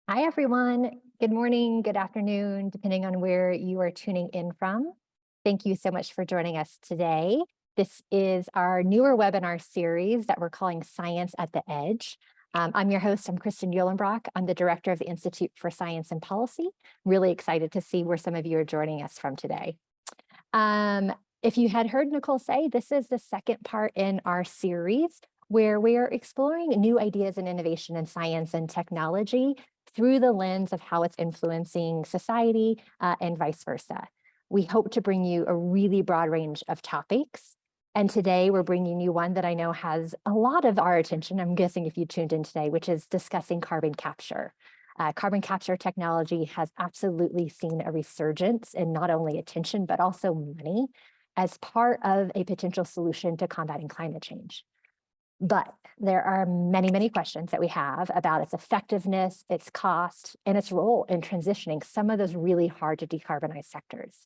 Hi, everyone. Good morning, good afternoon, depending on where you are tuning in from. Thank you so much for joining us today. This is our newer webinar series that we're calling Science at the Edge. I'm your host, I'm Kristen Uhlenbrock. I'm the director of the Institute for Science and Policy. Really excited to see where some of you are joining us from today. If you had heard Nicole say, this is the second part in our series where we are exploring new ideas and innovation in science and technology through the lens of how it's influencing society and vice versa. We hope to bring you a really broad range of topics. And today we're bringing you one that I know has a lot of our attention, I'm guessing if you tuned in today, which is discussing carbon capture. Carbon capture technology has absolutely seen a resurgence in not only attention, but also money as part of a potential solution to combating climate change. But there are many, many questions that we have about its effectiveness, its cost, and its role in transitioning some of those really hard to decarbonize sectors.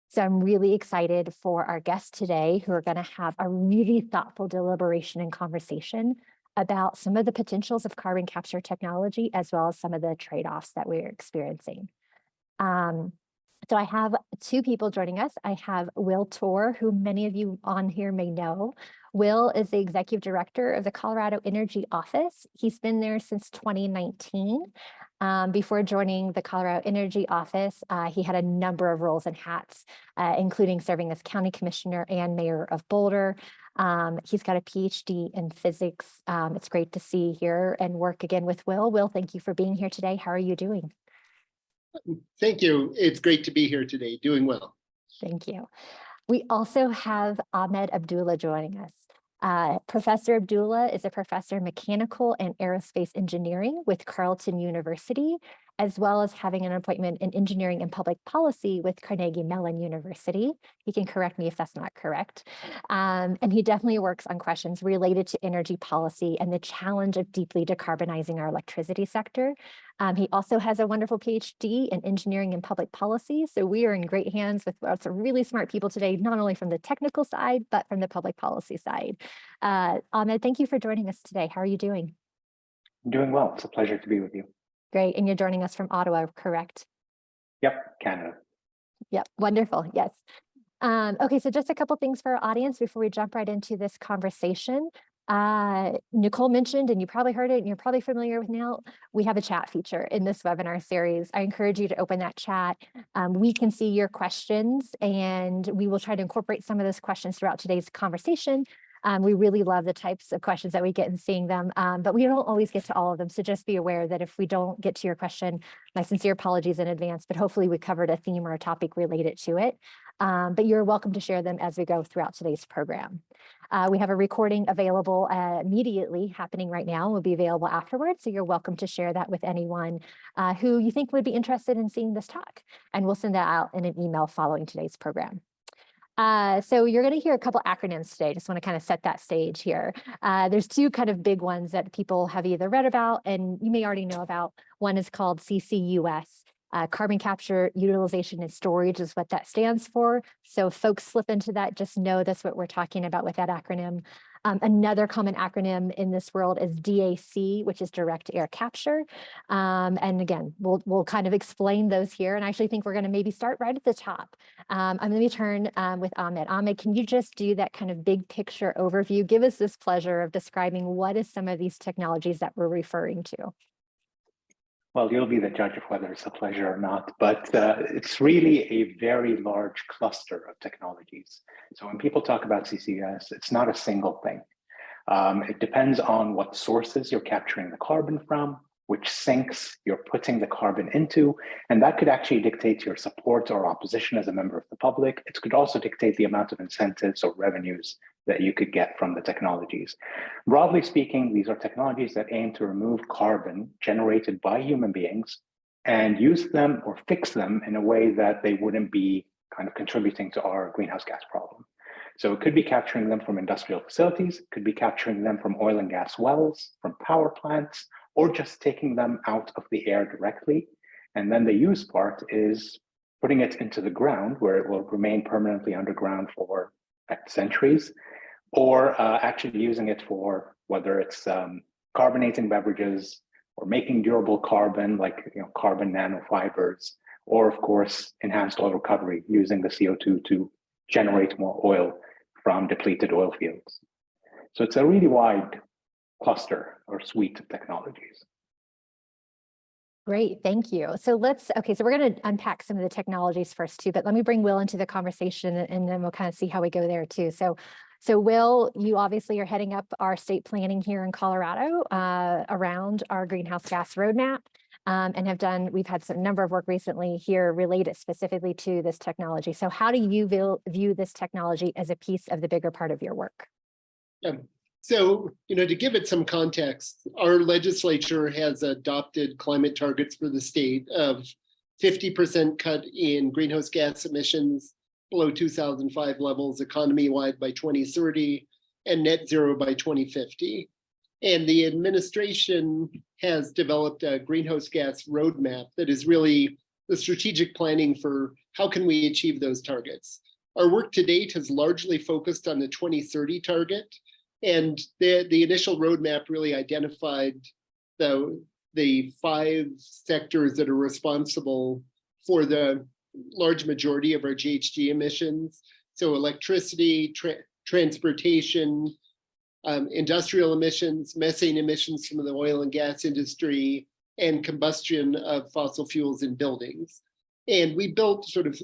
So I'm really excited for our guests today who are going to have a really thoughtful deliberation and conversation about some of the potentials of carbon capture technology, as well as some of the trade-offs that we're experiencing. So I have two people joining us. I have Will Toor, who many of you on here may know. Will is the executive director of the Colorado Energy Office. He's been there since 2019. Before joining the Colorado Energy Office, he had a number of roles and hats, including serving as county commissioner and mayor of Boulder. He's got a PhD in physics. It's great to see here and work again with Will. Will, thank you for being here today. How are you doing? Thank you. It's great to be here today. Doing well. Thank you. We also have Ahmed Abdulla joining us. Professor Abdulla is a professor of Mechanical and Aerospace Engineering with Carleton University, as well as having an appointment in Engineering and Public Policy with Carnegie Mellon University. He can correct me if that's not correct. And he definitely works on questions related to energy policy and the challenge of deeply decarbonizing our electricity sector. He also has a wonderful PhD in Engineering and Public Policy. So we are in great hands with lots of really smart people today, not only from the technical side, but from the public policy side. Ahmed, thank you for joining us today. How are you doing? I'm doing well. It's a pleasure to be with you. Great. And you're joining us from Ottawa, correct? Yep, Canada. Yep, wonderful. Yes. Okay, so just a couple things for our audience before we jump right into this conversation. Nicole mentioned, and you probably heard it, and you're probably familiar with now, we have a chat feature in this webinar series. I encourage you to open that chat. We can see your questions, and we will try to incorporate some of those questions throughout today's conversation. We really love the types of questions that we get and seeing them, but we don't always get to all of them. So just be aware that if we don't get to your question, my sincere apologies in advance, but hopefully we covered a theme or a topic related to it. But you're welcome to share them as we go throughout today's program. We have a recording available immediately happening right now, will be available afterwards. So you're welcome to share that with anyone who you think would be interested in seeing this talk. And we'll send that out in an email following today's program. So you're going to hear a couple acronyms today. Just want to kind of set that stage here. There's two kind of big ones that people have either read about and you may already know about. One is called CCUS. Carbon capture, utilization, and storage is what that stands for. So if folks slip into that, just know that's what we're talking about with that acronym. Another common acronym in this world is DAC, which is direct air capture. And again, we'll kind of explain those here. And I actually think we're going to maybe start right at the top. I'm going to turn with Ahmed. Ahmed, can you just do that kind of big picture overview? Give us this pleasure of describing what is some of these technologies that we're referring to. Well, you'll be the judge of whether it's a pleasure or not, but it's really a very large cluster of technologies. So when people talk about CCUS, it's not a single thing. It depends on what sources you're capturing the carbon from, which sinks you're putting the carbon into, and that could actually dictate your support or opposition as a member of the public. It could also dictate the amount of incentives or revenues that you could get from the technologies. Broadly speaking, these are technologies that aim to remove carbon generated by human beings and use them or fix them in a way that they wouldn't be kind of contributing to our greenhouse gas problem. So it could be capturing them from industrial facilities, could be capturing them from oil and gas wells, from power plants, or just taking them out of the air directly. And then the use part is putting it into the ground where it will remain permanently underground for centuries, or actually using it for whether it's carbonating beverages or making durable carbon, like carbon nanofibers, or of course, enhanced oil recovery, using the CO2 to generate more oil from depleted oil fields. So it's a really wide cluster or suite of technologies. Great, thank you. So so we're going to unpack some of the technologies first too, but let me bring Will into the conversation and then we'll kind of see how we go there too. So Will, you obviously are heading up our state planning here in Colorado around our greenhouse gas roadmap and we've had some number of work recently here related specifically to this technology. So how do you view this technology as a piece of the bigger part of your work? So, to give it some context, our legislature has adopted climate targets for the state of 50% cut in greenhouse gas emissions below 2005 levels economy-wide by 2030 and net zero by 2050. And the administration has developed a greenhouse gas roadmap that is really the strategic planning for how can we achieve those targets. Our work to date has largely focused on the 2030 target. And the initial roadmap really identified the 5 sectors that are responsible for the large majority of our GHG emissions. So electricity, transportation, industrial emissions, methane emissions from the oil and gas industry, and combustion of fossil fuels in buildings. And we built sort of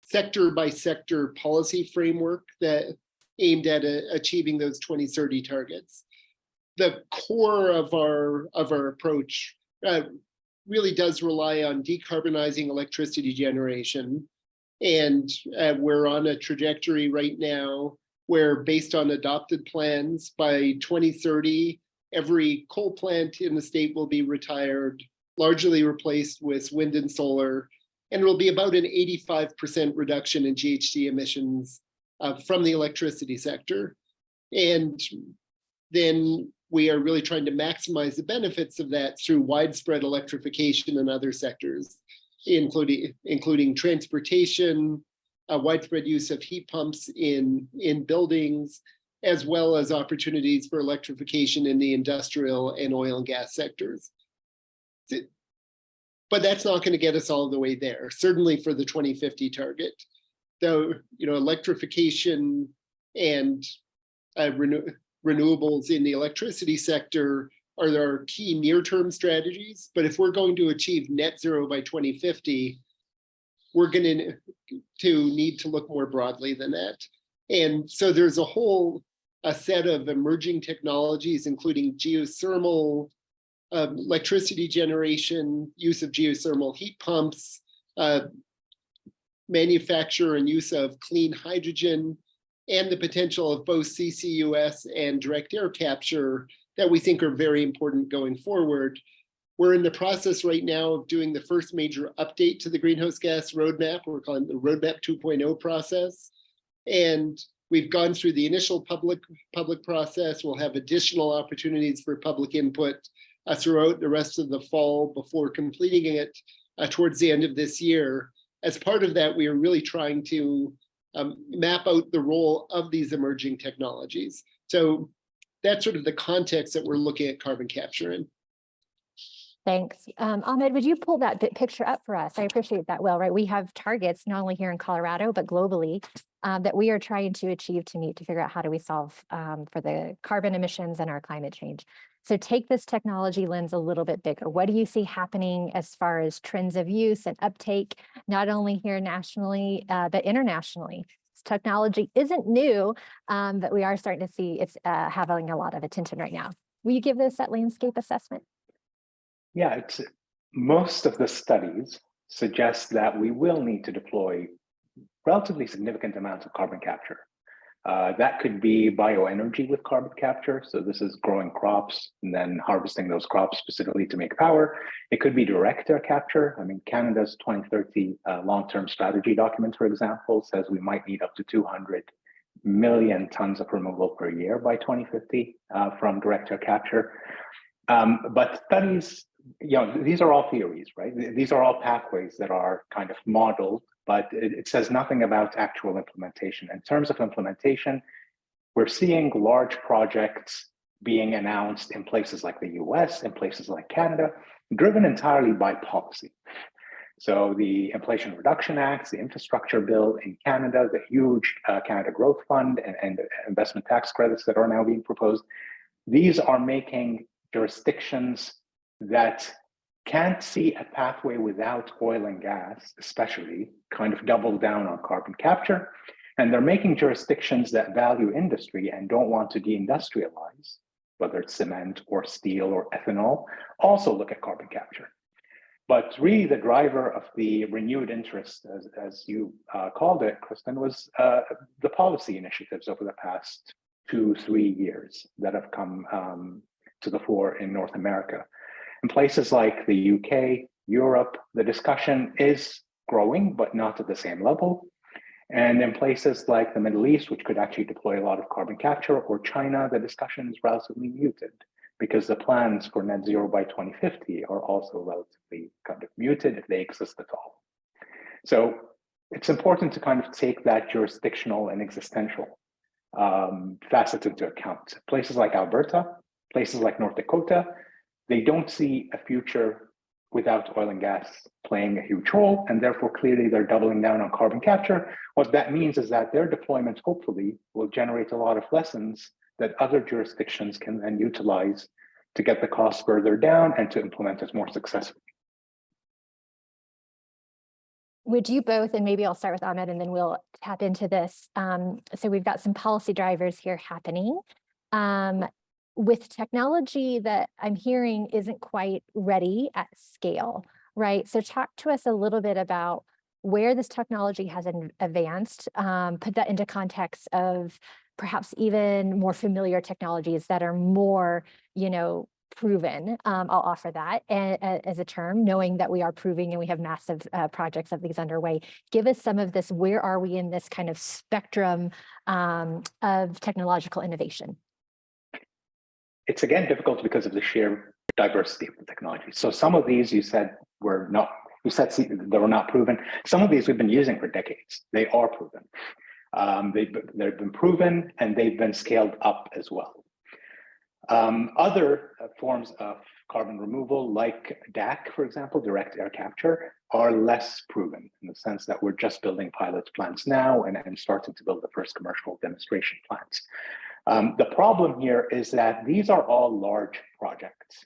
sector by sector policy framework that aimed at achieving those 2030 targets. The core of our approach really does rely on decarbonizing electricity generation. And we're on a trajectory right now where, based on adopted plans, by 2030, every coal plant in the state will be retired, largely replaced with wind and solar, and it will be about an 85% reduction in GHG emissions from the electricity sector. And then we are really trying to maximize the benefits of that through widespread electrification in other sectors, including transportation, widespread use of heat pumps in buildings, as well as opportunities for electrification in the industrial and oil and gas sectors. But that's not going to get us all the way there, certainly for the 2050 target. Though, electrification and renewables in the electricity sector are our key near-term strategies. But if we're going to achieve net zero by 2050, we're going to need to look more broadly than that. And so there's a set of emerging technologies, including geothermal, electricity generation, use of geothermal heat pumps, manufacture and use of clean hydrogen, and the potential of both CCUS and direct air capture that we think are very important going forward. We're in the process right now of doing the first major update to the greenhouse gas roadmap. We're calling it the Roadmap 2.0 process. And we've gone through the initial public process. We'll have additional opportunities for public input throughout the rest of the fall before completing it towards the end of this year. As part of that, we are really trying to map out the role of these emerging technologies. So that's sort of the context that we're looking at carbon capture in. Thanks. Ahmed, would you pull that picture up for us? I appreciate that, Will, right? We have targets not only here in Colorado, but globally that we are trying to achieve to figure out how do we solve for the carbon emissions and our climate change. So take this technology lens a little bit bigger. What do you see happening as far as trends of use and uptake, not only here nationally, but internationally? This technology isn't new, but we are starting to see it's having a lot of attention right now. Will you give this that landscape assessment? Yeah, most of the studies suggest that we will need to deploy relatively significant amounts of carbon capture. That could be bioenergy with carbon capture. So this is growing crops and then harvesting those crops specifically to make power. It could be direct air capture. I mean, Canada's 2030 long-term strategy document, for example, says we might need up to 200 million tons of removal per year by 2050 from direct air capture. But studies, these are all theories, right? These are all pathways that are kind of modeled, but it says nothing about actual implementation. In terms of implementation, we're seeing large projects being announced in places like the US, in places like Canada, driven entirely by policy. So the Inflation Reduction Acts, the infrastructure bill in Canada, the huge Canada Growth Fund and investment tax credits that are now being proposed, these are making jurisdictions that can't see a pathway without oil and gas, especially, kind of double down on carbon capture. And they're making jurisdictions that value industry and don't want to deindustrialize, whether it's cement or steel or ethanol, also look at carbon capture. But really the driver of the renewed interest, as you called it, Kristen, was the policy initiatives over the past 2-3 years that have come to the fore in North America. In places like the UK, Europe, the discussion is growing, but not at the same level. And in places like the Middle East, which could actually deploy a lot of carbon capture, or China, the discussion is relatively muted because the plans for net zero by 2050 are also relatively kind of muted if they exist at all. So it's important to kind of take that jurisdictional and existential facets into account. Places like Alberta, places like North Dakota, they don't see a future without oil and gas playing a huge role, and therefore clearly they're doubling down on carbon capture. What that means is that their deployments hopefully will generate a lot of lessons that other jurisdictions can then utilize to get the costs further down and to implement it more successfully. Would you both, and maybe I'll start with Ahmed and then we'll tap into this. So we've got some policy drivers here happening. With technology that I'm hearing isn't quite ready at scale, right? So talk to us a little bit about where this technology has advanced, put that into context of perhaps even more familiar technologies that are more, proven. I'll offer that as a term, knowing that we are proving and we have massive projects of these underway. Give us some of this, where are we in this kind of spectrum of technological innovation? It's again difficult because of the sheer diversity of the technology. So some of these you said were not, they were not proven. Some of these we've been using for decades. They are proven. They've been proven and they've been scaled up as well. Other forms of carbon removal, like DAC, for example, direct air capture, are less proven in the sense that we're just building pilot plants now and starting to build the first commercial demonstration plants. The problem here is that these are all large projects.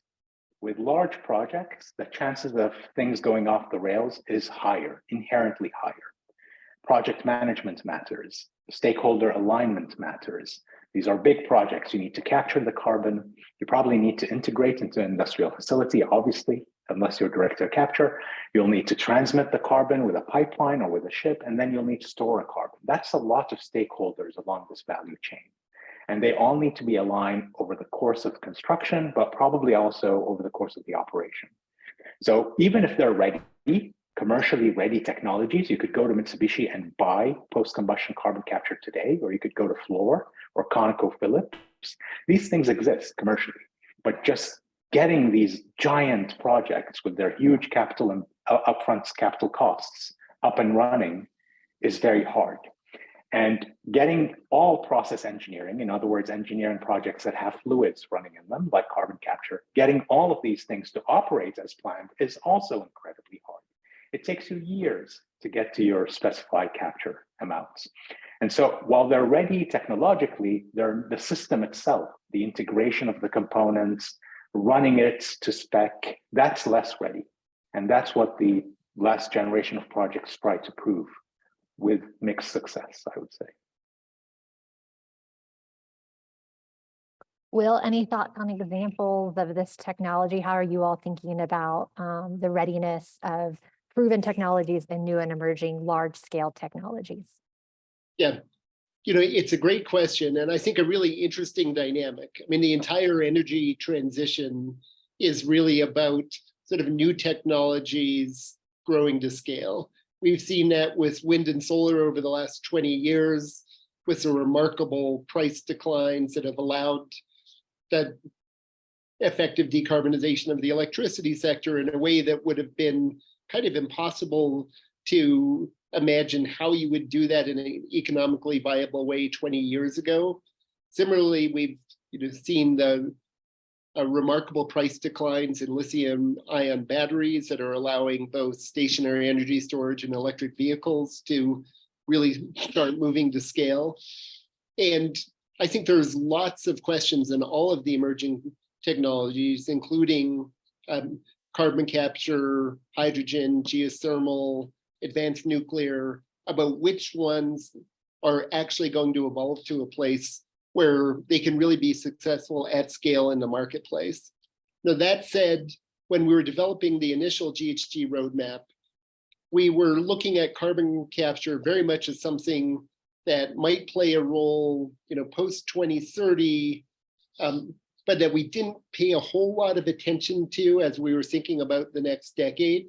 With large projects, the chances of things going off the rails is higher, inherently higher. Project management matters. Stakeholder alignment matters. These are big projects. You need to capture the carbon. You probably need to integrate into an industrial facility, obviously, unless you're direct air capture. You'll need to transmit the carbon with a pipeline or with a ship, and then you'll need to store a carbon. That's a lot of stakeholders along this value chain. And they all need to be aligned over the course of construction, but probably also over the course of the operation. So even if they're ready, commercially ready technologies, you could go to Mitsubishi and buy post-combustion carbon capture today, or you could go to Fluor or ConocoPhillips. These things exist commercially, but just getting these giant projects with their huge capital and upfront capital costs up and running is very hard. And getting all process engineering, in other words, engineering projects that have fluids running in them, like carbon capture, getting all of these things to operate as planned is also incredibly hard. It takes you years to get to your specified capture amounts. And so while they're ready technologically, the system itself, the integration of the components, running it to spec, that's less ready. And that's what the last generation of projects try to prove, with mixed success, I would say. Will, any thoughts on examples of this technology? How are you all thinking about the readiness of proven technologies and new and emerging large-scale technologies? Yeah, it's a great question, and I think a really interesting dynamic. I mean, the entire energy transition is really about sort of new technologies growing to scale. We've seen that with wind and solar over the last 20 years, with some remarkable price declines that have allowed that effective decarbonization of the electricity sector in a way that would have been kind of impossible to imagine how you would do that in an economically viable way 20 years ago. Similarly, we've seen the remarkable price declines in lithium-ion batteries that are allowing both stationary energy storage and electric vehicles to really start moving to scale. And I think there's lots of questions in all of the emerging technologies, including carbon capture, hydrogen, geothermal, advanced nuclear, about which ones are actually going to evolve to a place where they can really be successful at scale in the marketplace. Now, that said, when we were developing the initial GHG roadmap, we were looking at carbon capture very much as something that might play a role, post 2030, but that we didn't pay a whole lot of attention to as we were thinking about the next decade.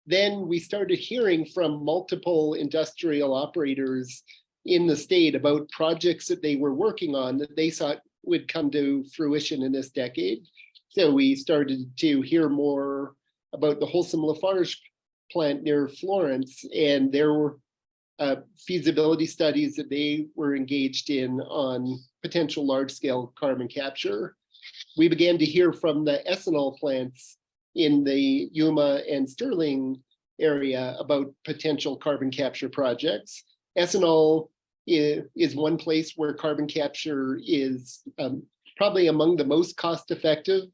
Then we started hearing from multiple industrial operators in the state about projects that they were working on that they thought would come to fruition in this decade. So we started to hear more about the Wholesome Lafarge plant near Florence, and there were feasibility studies that they were engaged in on potential large-scale carbon capture. We began to hear from the ethanol plants in the Yuma and Sterling area about potential carbon capture projects. Ethanol is one place where carbon capture is probably among the most cost-effective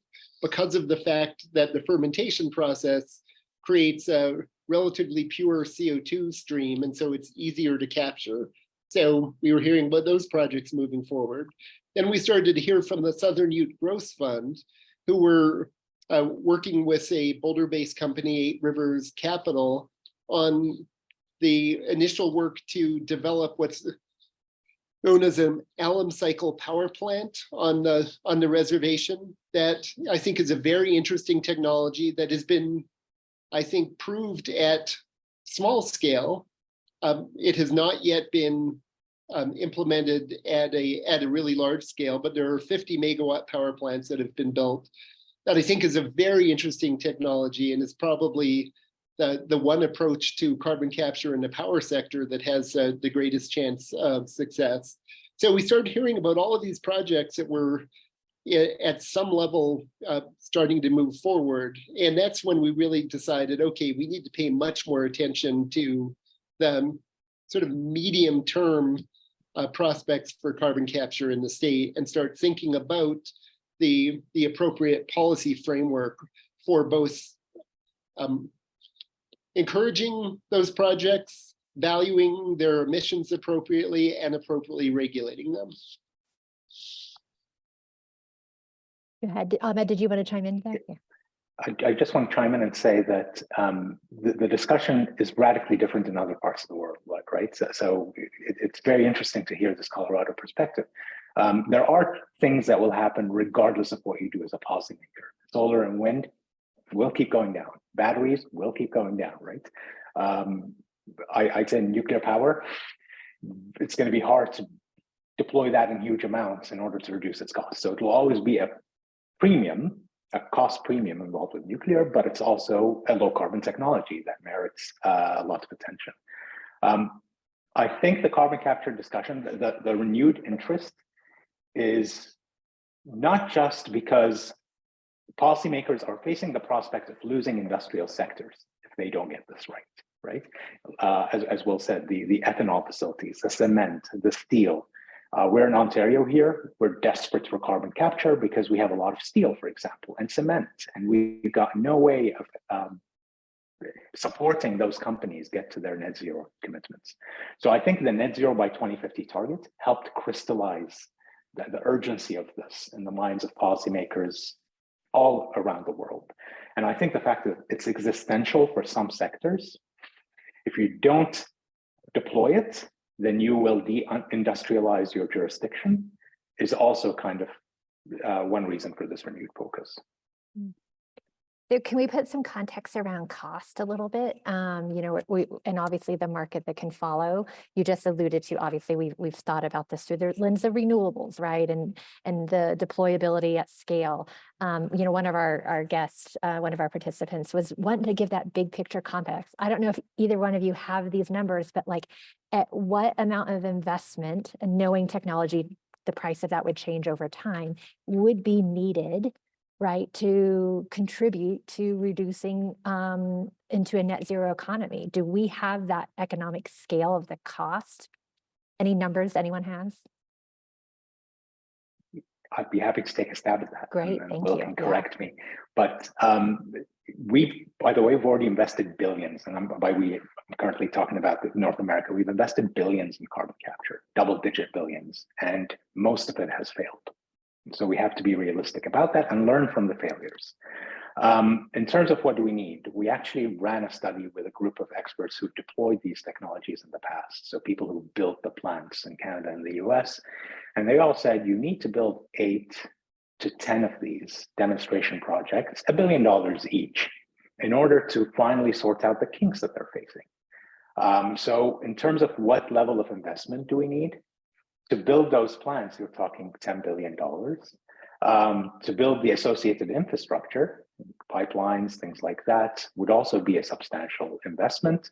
because of the fact that the fermentation process creates a relatively pure CO2 stream, and so it's easier to capture. So we were hearing about those projects moving forward. Then we started to hear from the Southern Ute Growth Fund, who were working with a Boulder-based company, 8 Rivers Capital, on the initial work to develop what's known as an alum cycle power plant on the reservation. That I think is a very interesting technology that has been, I think, proved at small scale. It has not yet been implemented at a really large scale, but there are 50 megawatt power plants that have been built. That I think is a very interesting technology, and is probably the one approach to carbon capture in the power sector that has the greatest chance of success. So we started hearing about all of these projects that were at some level starting to move forward. And that's when we really decided, okay, we need to pay much more attention to the sort of medium-term prospects for carbon capture in the state, and start thinking about the appropriate policy framework for both encouraging those projects, valuing their emissions appropriately, and appropriately regulating them. Go ahead. Ahmed, did you want to chime in there? Yeah. I just want to chime in and say that the discussion is radically different in other parts of the world, right? So it's very interesting to hear this Colorado perspective. There are things that will happen regardless of what you do as a policymaker. Solar and wind will keep going down. Batteries will keep going down, right? I'd say nuclear power, it's going to be hard to deploy that in huge amounts in order to reduce its cost. So it will always be a premium, a cost premium involved with nuclear, but it's also a low carbon technology that merits a lot of attention. I think the carbon capture discussion, the renewed interest is not just because policymakers are facing the prospect of losing industrial sectors if they don't get this right? As Will said, the ethanol facilities, the cement, the steel. We're in Ontario here. We're desperate for carbon capture because we have a lot of steel, for example, and cement, and we've got no way of supporting those companies get to their net zero commitments. So I think the net zero by 2050 target helped crystallize the urgency of this in the minds of policymakers all around the world. And I think the fact that it's existential for some sectors, if you don't deploy it, then you will de-industrialize your jurisdiction, is also kind of one reason for this renewed focus. So can we put some context around cost a little bit? And obviously the market that can follow. You just alluded to, obviously we've thought about this through the lens of renewables, right? And the deployability at scale. One of our guests, one of our participants was wanting to give that big picture context. I don't know if either one of you have these numbers, but like at what amount of investment and knowing technology the price of that would change over time, would be needed, right, to contribute to reducing into a net zero economy. Do we have that economic scale of the cost? Any numbers anyone has? I'd be happy to take a stab at that. Great, and thank Will you. can correct me. But by the way, we've already invested billions, and I'm currently talking about North America. We've invested billions in carbon capture, double-digit billions, and most of it has failed. So we have to be realistic about that and learn from the failures. In terms of what do we need, we actually ran a study with a group of experts who deployed these technologies in the past. So people who built the plants in Canada and the US, and they all said you need to build 8 to 10 of these demonstration projects, $1 billion each, in order to finally sort out the kinks that they're facing. So in terms of what level of investment do we need? To build those plants, you're talking $10 billion. To build the associated infrastructure, pipelines, things like that, would also be a substantial investment.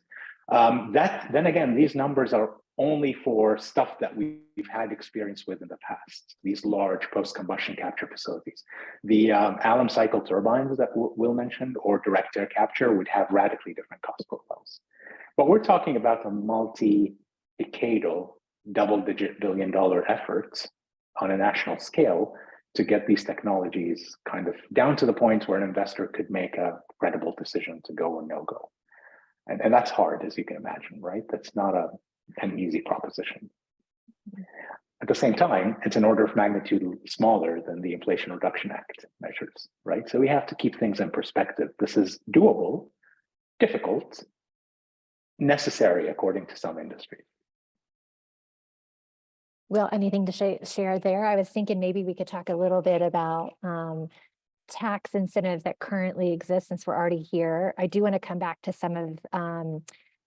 Then again, these numbers are only for stuff that we've had experience with in the past, these large post-combustion capture facilities. The alum cycle turbines that Will mentioned, or direct air capture, would have radically different cost profiles. But we're talking about a multi-decadal, double-digit billion-dollar efforts on a national scale to get these technologies kind of down to the point where an investor could make a credible decision to go or no go. And that's hard, as you can imagine, right? That's not an easy proposition. At the same time, it's an order of magnitude smaller than the Inflation Reduction Act measures, right? So we have to keep things in perspective. This is doable, difficult, necessary according to some industries. Well, anything to share there? I was thinking maybe we could talk a little bit about tax incentives that currently exist, since we're already here. I do want to come back to some of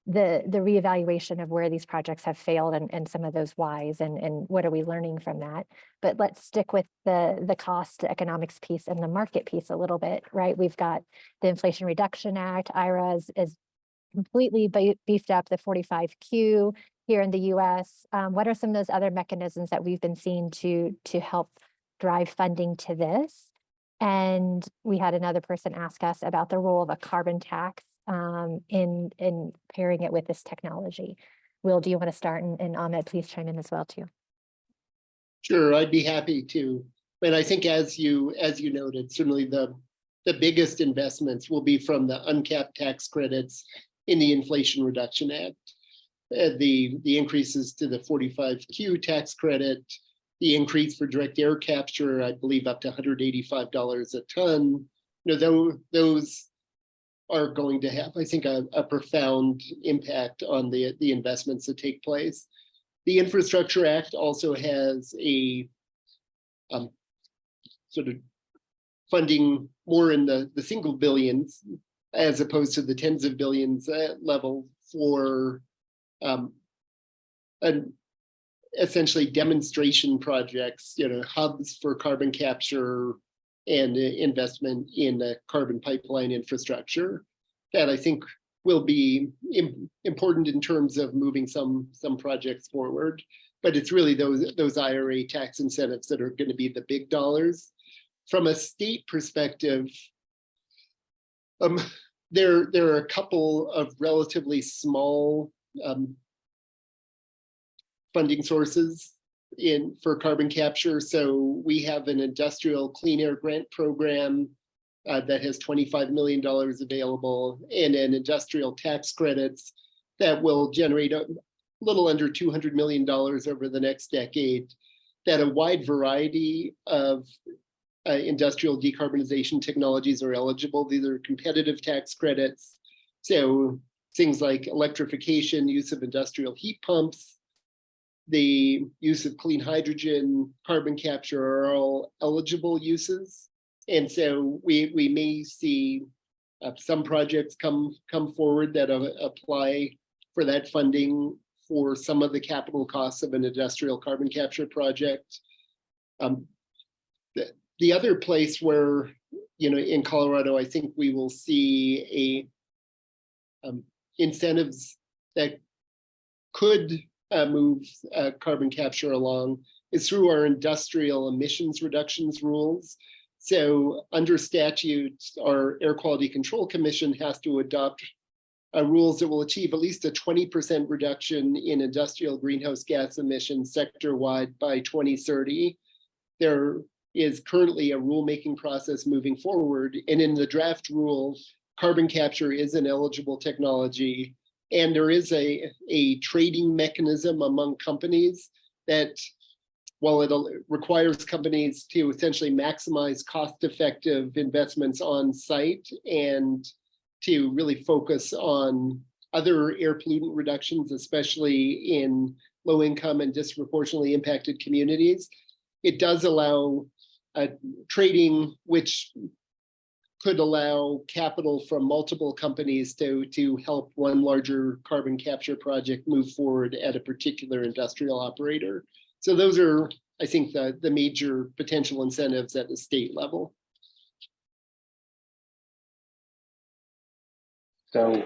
the reevaluation of where these projects have failed and some of those whys and what are we learning from that. But let's stick with the cost economics piece and the market piece a little bit, right? We've got the Inflation Reduction Act, IRA is completely beefed up, the 45Q here in the US. What are some of those other mechanisms that we've been seeing to help drive funding to this? And we had another person ask us about the role of a carbon tax in pairing it with this technology. Will, do you want to start? And Ahmed, please chime in as well too. Sure, I'd be happy to. But I think as you noted, certainly the biggest investments will be from the uncapped tax credits in the Inflation Reduction Act. The increases to the 45Q tax credit, the increase for direct air capture, I believe up to $185 a ton. Those are going to have, I think, a profound impact on the investments that take place. The Infrastructure Act also has a sort of funding more in the single billions as opposed to the tens of billions level for essentially demonstration projects, hubs for carbon capture and investment in carbon pipeline infrastructure that I think will be important in terms of moving some projects forward. But it's really those IRA tax incentives that are going to be the big dollars. From a state perspective, there are a couple of relatively small funding sources for carbon capture. So we have an industrial clean air grant program that has $25 million available, and an industrial tax credits that will generate a little under $200 million over the next decade, that a wide variety of industrial decarbonization technologies are eligible. These are competitive tax credits. So things like electrification, use of industrial heat pumps, the use of clean hydrogen, carbon capture are all eligible uses. And so we may see some projects come forward that apply for that funding for some of the capital costs of an industrial carbon capture project. The other place where, in Colorado, I think we will see incentives that could move carbon capture along is through our industrial emissions reductions rules. So under statute, our Air Quality Control Commission has to adopt rules that will achieve at least a 20% reduction in industrial greenhouse gas emissions sector-wide by 2030. There is currently a rulemaking process moving forward, and in the draft rule, carbon capture is an eligible technology, and there is a trading mechanism among companies that, while it requires companies to essentially maximize cost-effective investments on site and to really focus on other air pollutant reductions, especially in low-income and disproportionately impacted communities, it does allow trading, which could allow capital from multiple companies to help one larger carbon capture project move forward at a particular industrial operator. So those are, I think, the major potential incentives at the state level. So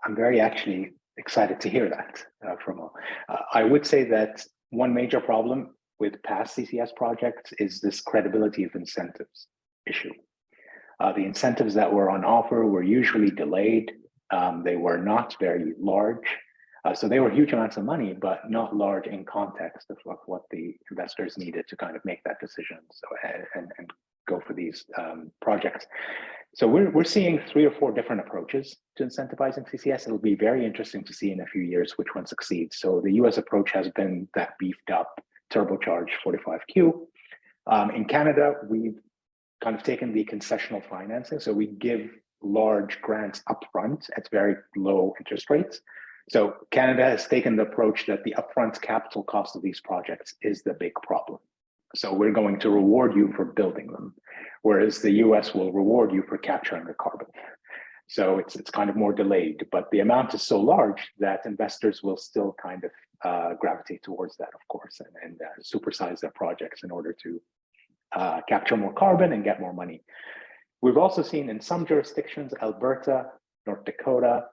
I'm very actually excited to hear that from I would say that one major problem with past CCS projects is this credibility of incentives issue. The incentives that were on offer were usually delayed. They were not very large. So they were huge amounts of money, but not large in context of what the investors needed to kind of make that decision and go for these projects. So we're seeing 3 or 4 different approaches to incentivizing CCS. It'll be very interesting to see in a few years which one succeeds. So the US approach has been that beefed up turbocharged 45Q. In Canada, we've kind of taken the concessional financing. So we give large grants upfront at very low interest rates. So Canada has taken the approach that the upfront capital cost of these projects is the big problem. So we're going to reward you for building them, whereas the US will reward you for capturing the carbon. So it's kind of more delayed, but the amount is so large that investors will still kind of gravitate towards that, of course, and supersize their projects in order to capture more carbon and get more money. We've also seen in some jurisdictions, Alberta, North Dakota,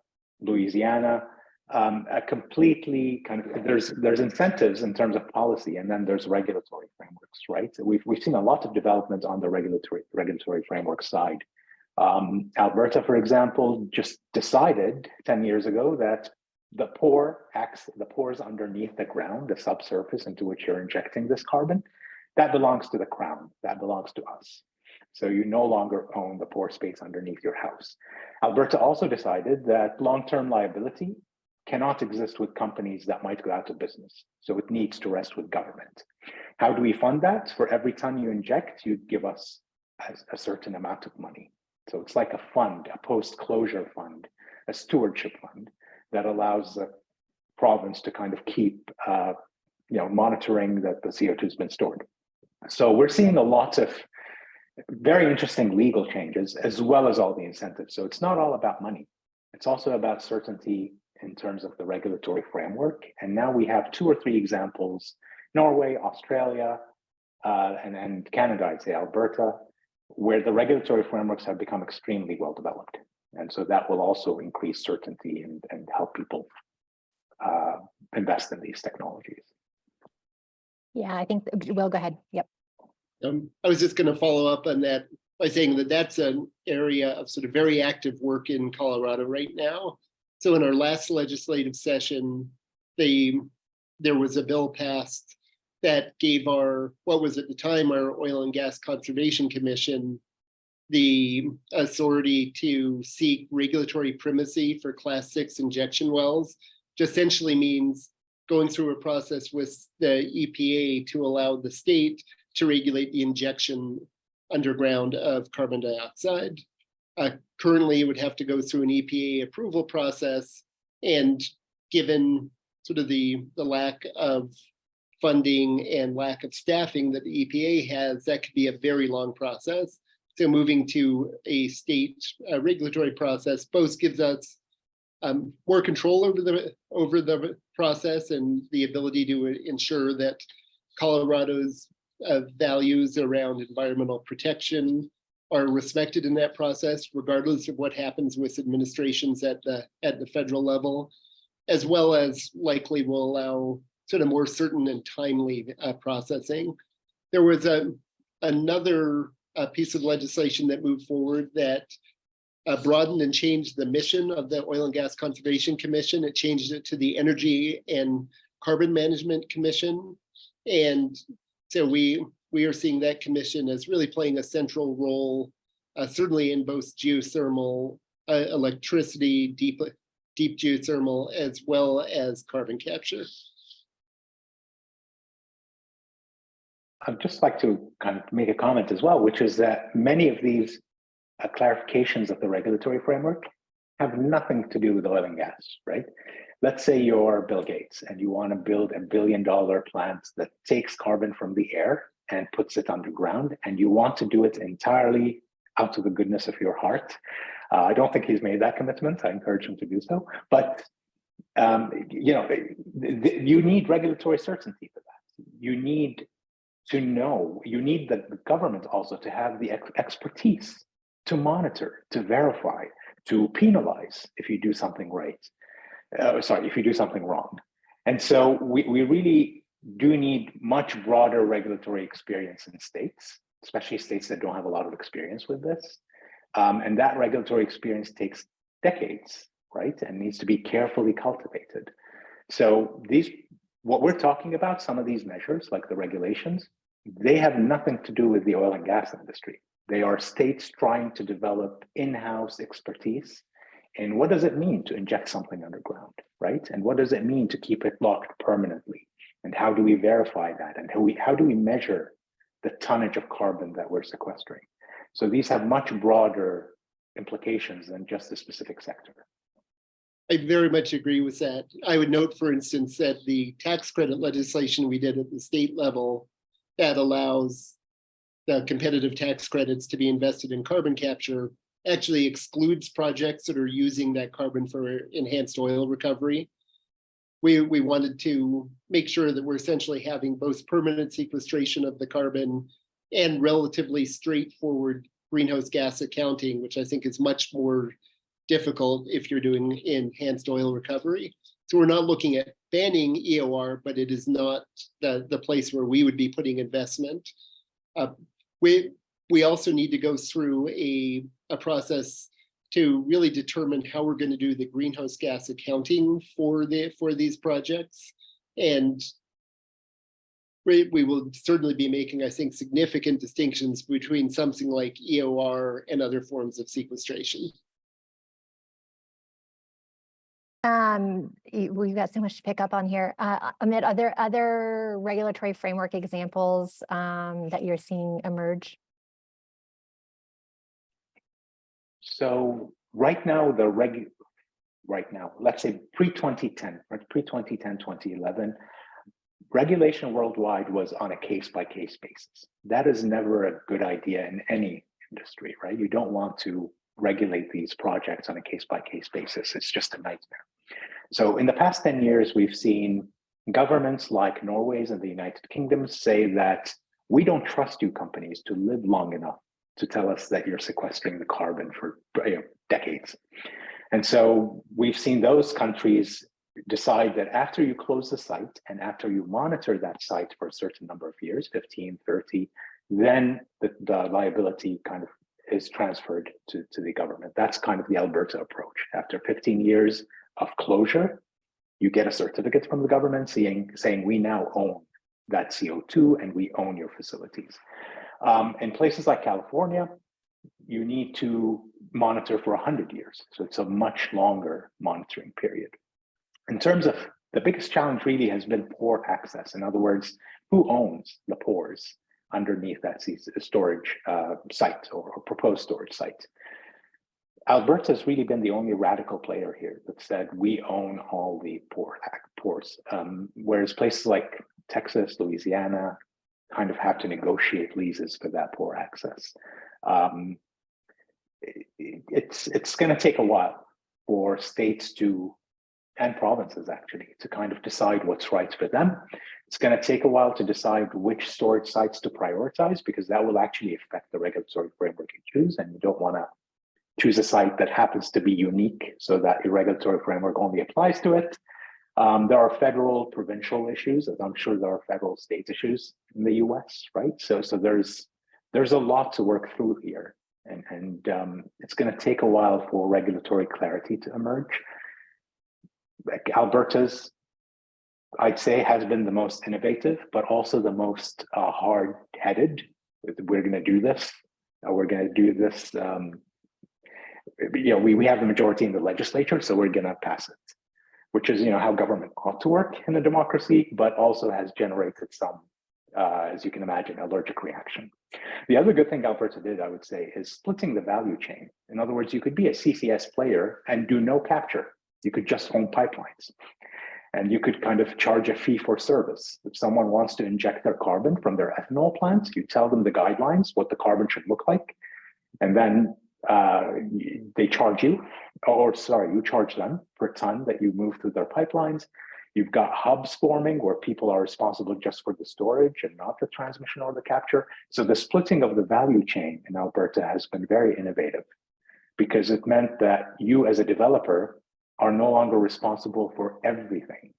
Louisiana, a completely kind of, there's incentives in terms of policy, and then there's regulatory frameworks, right? So we've seen a lot of development on the regulatory framework side. Alberta, for example, just decided 10 years ago that the pores underneath the ground, the subsurface into which you're injecting this carbon, that belongs to the Crown, that belongs to us. So you no longer own the pore space underneath your house. Alberta also decided that long-term liability cannot exist with companies that might go out of business. So it needs to rest with government. How do we fund that? For every ton you inject, you give us a certain amount of money. So it's like a fund, a post-closure fund, a stewardship fund that allows the province to kind of keep monitoring that the CO2 has been stored. So we're seeing a lot of very interesting legal changes as well as all the incentives. So it's not all about money. It's also about certainty in terms of the regulatory framework. And now we have 2 or 3 examples, Norway, Australia, and Canada, I'd say Alberta, where the regulatory frameworks have become extremely well developed. And so that will also increase certainty and help people invest in these technologies. Yeah, I think, Will, go ahead. Yep. I was just going to follow up on that by saying that that's an area of sort of very active work in Colorado right now. So in our last legislative session, there was a bill passed that gave what was at the time our Oil and Gas Conservation Commission the authority to seek regulatory primacy for Class 6 injection wells, which essentially means going through a process with the EPA to allow the state to regulate the injection underground of carbon dioxide. Currently, it would have to go through an EPA approval process, and given sort of the lack of funding and lack of staffing that the EPA has, that could be a very long process. So moving to a state regulatory process both gives us more control over the process and the ability to ensure that Colorado's values around environmental protection are respected in that process, regardless of what happens with administrations at the federal level, as well as likely will allow sort of more certain and timely processing. There was another piece of legislation that moved forward that broadened and changed the mission of the Oil and Gas Conservation Commission. It changed it to the Energy and Carbon Management Commission. And so we are seeing that commission as really playing a central role, certainly in both geothermal, electricity, deep geothermal, as well as carbon capture. I'd just like to kind of make a comment as well, which is that many of these clarifications of the regulatory framework have nothing to do with oil and gas, right? Let's say you're Bill Gates and you want to build $1 billion plant that takes carbon from the air and puts it underground, and you want to do it entirely out of the goodness of your heart. I don't think he's made that commitment. I encourage him to do so. But you know, you need regulatory certainty for that. You need to know, you need the government also to have the expertise to monitor, to verify, to penalize if you do something right. If you do something wrong. And so we really do need much broader regulatory experience in states, especially states that don't have a lot of experience with this. And that regulatory experience takes decades, right? And needs to be carefully cultivated. So what we're talking about, some of these measures, like the regulations, they have nothing to do with the oil and gas industry. They are states trying to develop in-house expertise. And what does it mean to inject something underground, right? And what does it mean to keep it locked permanently? And how do we verify that? And how do we measure the tonnage of carbon that we're sequestering? So these have much broader implications than just a specific sector. I very much agree with that. I would note, for instance, that the tax credit legislation we did at the state level that allows the competitive tax credits to be invested in carbon capture actually excludes projects that are using that carbon for enhanced oil recovery. We wanted to make sure that we're essentially having both permanent sequestration of the carbon and relatively straightforward greenhouse gas accounting, which I think is much more difficult if you're doing enhanced oil recovery. So we're not looking at banning EOR, but it is not the place where we would be putting investment. We also need to go through a process to really determine how we're going to do the greenhouse gas accounting for these projects. And we will certainly be making, I think, significant distinctions between something like EOR and other forms of sequestration. We've got so much to pick up on here. Ahmed, are there other regulatory framework examples that you're seeing emerge? So right now, let's say pre-2010, right, pre-2010, 2011, regulation worldwide was on a case-by-case basis. That is never a good idea in any industry, right? You don't want to regulate these projects on a case-by-case basis. It's just a nightmare. So in the past 10 years, we've seen governments like Norway's and the United Kingdom say that we don't trust you companies to live long enough to tell us that you're sequestering the carbon for decades. And so we've seen those countries decide that after you close the site and after you monitor that site for a certain number of years, 15, 30, then the liability kind of is transferred to the government. That's kind of the Alberta approach. After 15 years of closure, you get a certificate from the government saying we now own that CO2 and we own your facilities. In places like California, you need to monitor for 100 years. So it's a much longer monitoring period. In terms of the biggest challenge really has been pore access. In other words, who owns the pores underneath that storage site or proposed storage site? Alberta has really been the only radical player here that said we own all the pores, whereas places like Texas, Louisiana kind of have to negotiate leases for that pore access. It's going to take a while for states and provinces actually to kind of decide what's right for them. It's going to take a while to decide which storage sites to prioritize, because that will actually affect the regulatory framework you choose, and you don't want to choose a site that happens to be unique so that your regulatory framework only applies to it. There are federal, provincial issues, as I'm sure there are federal state issues in the US, right? So there's a lot to work through here. And it's going to take a while for regulatory clarity to emerge. Like Alberta's, I'd say, has been the most innovative, but also the most hard-headed. We're going to do this. We're going to do this. We have the majority in the legislature, so we're going to pass it, which is, how government ought to work in a democracy, but also has generated some, as you can imagine, allergic reaction. The other good thing Alberta did, I would say, is splitting the value chain. In other words, you could be a CCS player and do no capture. You could just own pipelines. And you could kind of charge a fee for service. If someone wants to inject their carbon from their ethanol plant, you tell them the guidelines, what the carbon should look like. And then they charge you, you charge them per ton that you move through their pipelines. You've got hubs forming where people are responsible just for the storage and not the transmission or the capture. So the splitting of the value chain in Alberta has been very innovative because it meant that you as a developer are no longer responsible for everything,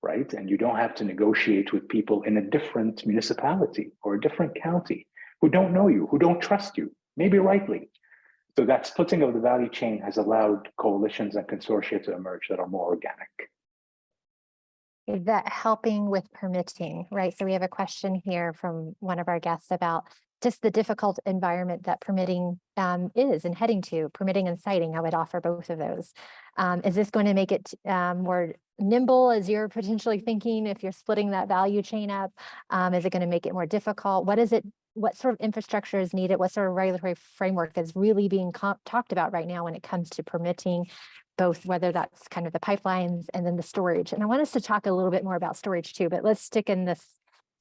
right? And you don't have to negotiate with people in a different municipality or a different county who don't know you, who don't trust you, maybe rightly. So that splitting of the value chain has allowed coalitions and consortia to emerge that are more organic. Is that helping with permitting, right? So we have a question here from one of our guests about just the difficult environment that permitting is and heading to. Permitting and siting, I would offer both of those. Is this going to make it more nimble as you're potentially thinking if you're splitting that value chain up? Is it going to make it more difficult? What sort of infrastructure is needed? What sort of regulatory framework is really being talked about right now when it comes to permitting, both whether that's kind of the pipelines and then the storage? And I want us to talk a little bit more about storage too, but let's stick in this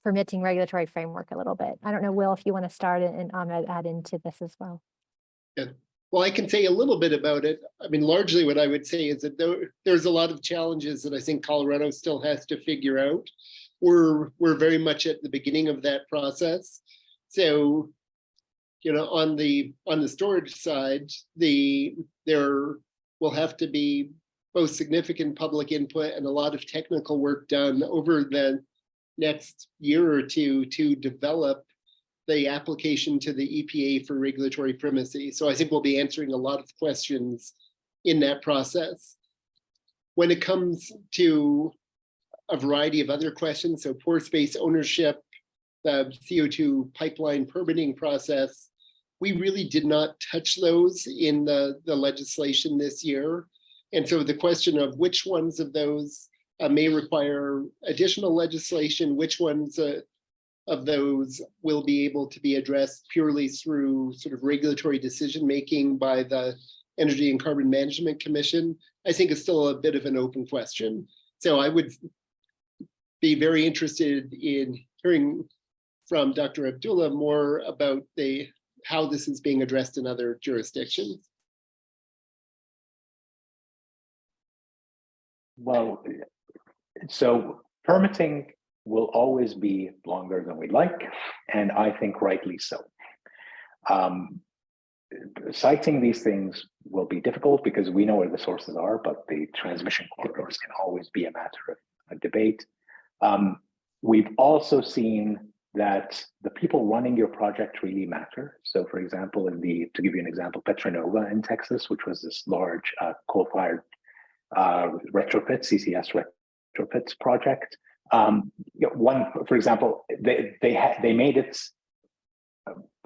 permitting regulatory framework a little bit. I don't know, Will, if you want to start it and Ahmed add into this as well. Yeah. Well, I can say a little bit about it. I mean, largely what I would say is that there's a lot of challenges that I think Colorado still has to figure out. We're very much at the beginning of that process. So, on the storage side, there will have to be both significant public input and a lot of technical work done over the next year or two to develop the application to the EPA for regulatory primacy. So I think we'll be answering a lot of questions in that process. When it comes to a variety of other questions, so pore space ownership, the CO2 pipeline permitting process, we really did not touch those in the legislation this year. And so the question of which ones of those may require additional legislation, which ones of those will be able to be addressed purely through sort of regulatory decision-making by the Energy and Carbon Management Commission, I think is still a bit of an open question. So I would be very interested in hearing from Dr. Abdulla more about how this is being addressed in other jurisdictions. Well, so permitting will always be longer than we'd like, and I think rightly so. Citing these things will be difficult because we know where the sources are, but the transmission corridors can always be a matter of debate. We've also seen that the people running your project really matter. So for example, to give you an example, Petronova in Texas, which was this large coal-fired retrofit, CCS retrofits project. For example, they made it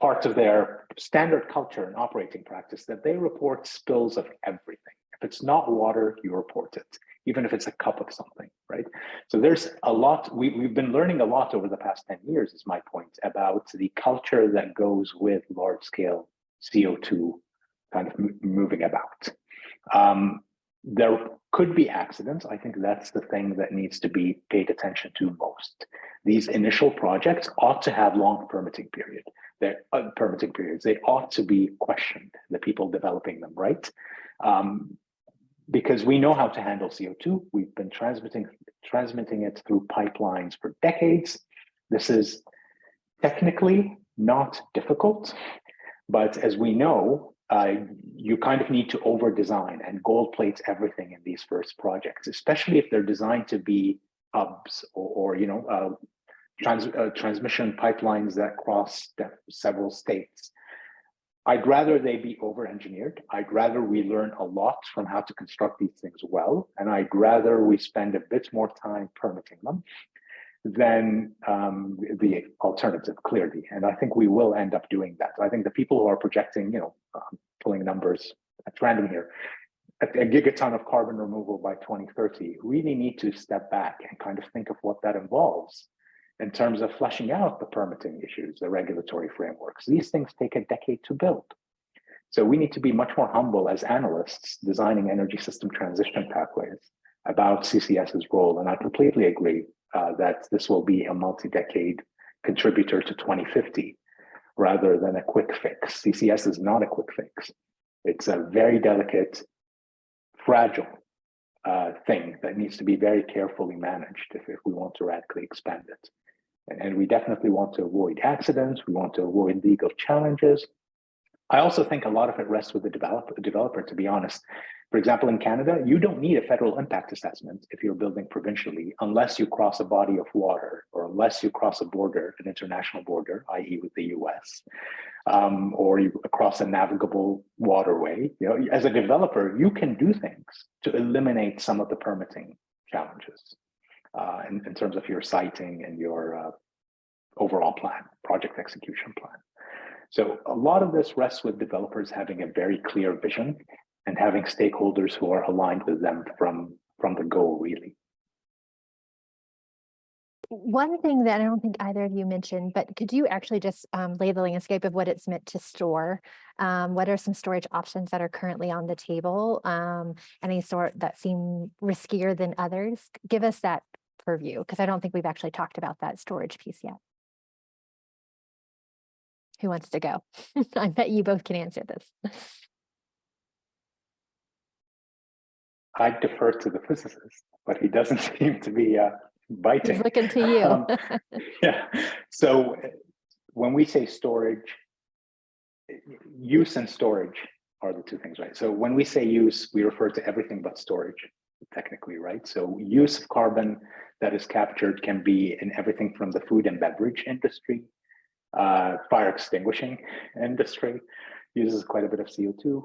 part of their standard culture and operating practice that they report spills of everything. If it's not water, you report it, even if it's a cup of something, right? So there's a lot, we've been learning a lot over the past 10 years, is my point, about the culture that goes with large scale CO2 kind of moving about. There could be accidents. I think that's the thing that needs to be paid attention to most. These initial projects ought to have long permitting periods. They ought to be questioned, the people developing them, right? Because we know how to handle CO2. We've been transmitting it through pipelines for decades. This is technically not difficult, but as we know, you kind of need to over-design and gold plate everything in these first projects, especially if they're designed to be hubs or transmission pipelines that cross several states. I'd rather they be over-engineered. I'd rather we learn a lot from how to construct these things well, and I'd rather we spend a bit more time permitting them than the alternative, clearly. And I think we will end up doing that. I think the people who are projecting, pulling numbers at random here, a gigaton of carbon removal by 2030, really need to step back and kind of think of what that involves in terms of fleshing out the permitting issues, the regulatory frameworks. These things take a decade to build. So we need to be much more humble as analysts designing energy system transition pathways about CCS's role. And I completely agree that this will be a multi-decade contributor to 2050 rather than a quick fix. CCS is not a quick fix. It's a very delicate, fragile thing that needs to be very carefully managed if we want to radically expand it. And we definitely want to avoid accidents. We want to avoid legal challenges. I also think a lot of it rests with the developer, to be honest. For example, in Canada, you don't need a federal impact assessment if you're building provincially, unless you cross a body of water or unless you cross a border, an international border, i.e. with the US, or you cross a navigable waterway. As a developer, you can do things to eliminate some of the permitting challenges in terms of your siting and your overall plan, project execution plan. So a lot of this rests with developers having a very clear vision and having stakeholders who are aligned with them from the go, really. One thing that I don't think either of you mentioned, but could you actually just lay the landscape of what it's meant to store? What are some storage options that are currently on the table? Any sort that seem riskier than others? Give us that purview, because I don't think we've actually talked about that storage piece yet. Who wants to go? I bet you both can answer this. I defer to the physicist, but he doesn't seem to be biting. He's looking to you. Yeah. So when we say storage, use and storage are the two things, right? So when we say use, we refer to everything but storage, technically, right? So use of carbon that is captured can be in everything from the food and beverage industry, fire extinguishing industry uses quite a bit of CO2.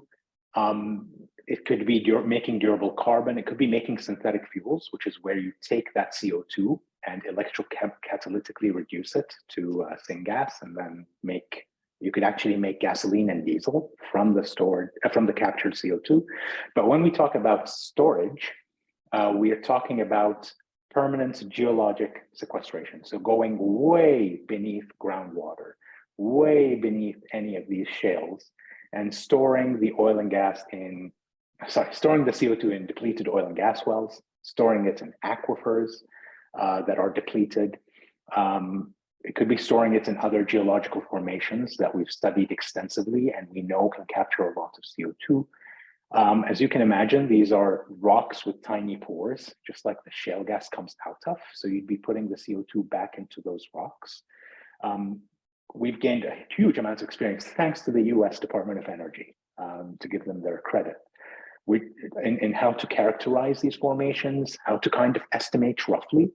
It could be making durable carbon. It could be making synthetic fuels, which is where you take that CO2 and electrocatalytically reduce it to syngas, and then you could actually make gasoline and diesel from the captured CO2. But when we talk about storage, we are talking about permanent geologic sequestration. So going way beneath groundwater, way beneath any of these shales, and storing the storing the CO2 in depleted oil and gas wells, storing it in aquifers that are depleted. It could be storing it in other geological formations that we've studied extensively and we know can capture a lot of CO2. As you can imagine, these are rocks with tiny pores, just like the shale gas comes out of. So you'd be putting the CO2 back into those rocks. We've gained a huge amount of experience thanks to the US Department of Energy, to give them their credit, in how to characterize these formations, how to kind of estimate roughly